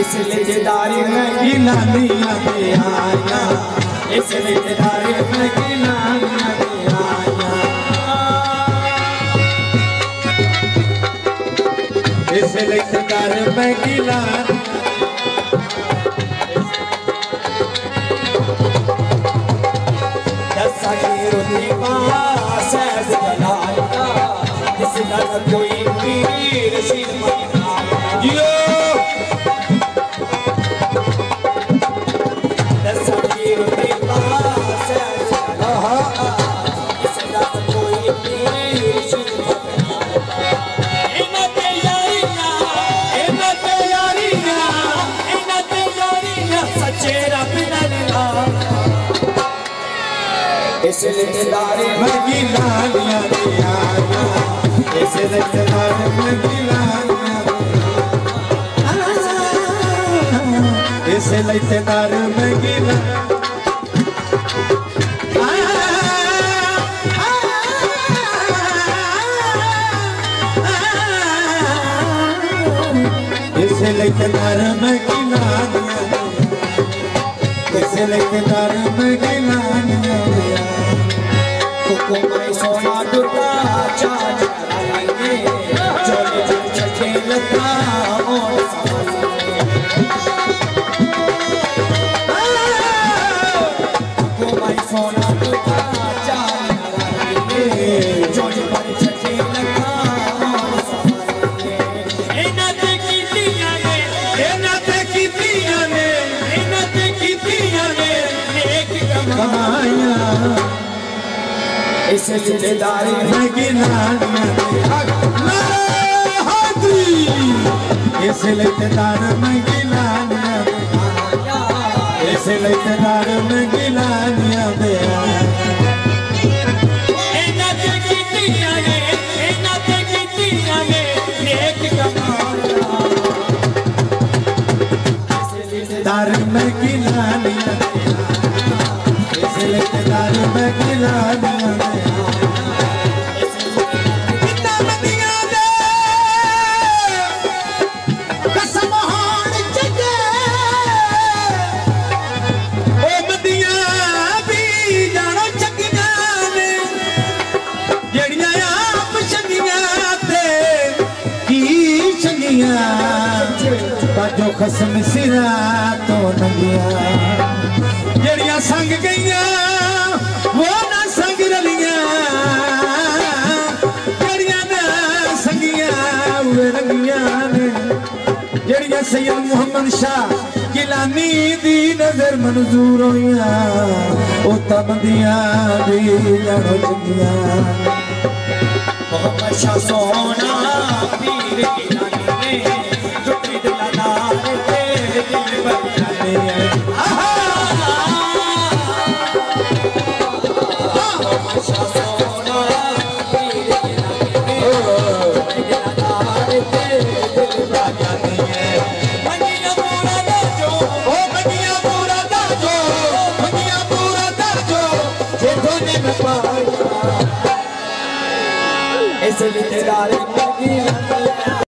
इसलिए जदारी में गिलानिया दे आया, इसलिए जदारी में गिलानिया दे आया, इसलिए जदारी में गिलानिया कोई पीर सिर इसलिए दारे में गिलानिया दे आया, इसलिए दारे में गिलानिया दे आया, इसलिए दारे में गिला इसलिए दारे में गिलानिया इसलिए दारे में गिलानिया कुमाई सोना दुर्गा चाँद कराएंगे, चोली चचे लता और कुमाई सोना दुर्गा चाँद कराएंगे, चोली चचे लता और इन्हें की दिया ने, इन्हें की दिया ने, इन्हें की दिया ने एक कमाया, इसे जिलेदारी में गिलानिया दे हादी, इसे लेतेदार में गिलानिया दे, इसे लेतेदार में गिलानिया दे इन्हें की दिया ने, इन्हें की दिया ने नेक कमाया, इसे लेतेदार में गिलानिया दे, इसे लेतेदार में गिलानिया दे जो खसम सिरा तो नंगिया जड़ियां संग गईया वो ना संग रलिया, जड़ियां ना संगिया वो रंगिया ने, जड़ियां सैयद मोहम्मद शाह गिलानी दी नजर मंजूर होइया, ओ तबदियां भी जानो चंगिया, मोहम्मद शाह सोना पीर गिलानी ने इसलिए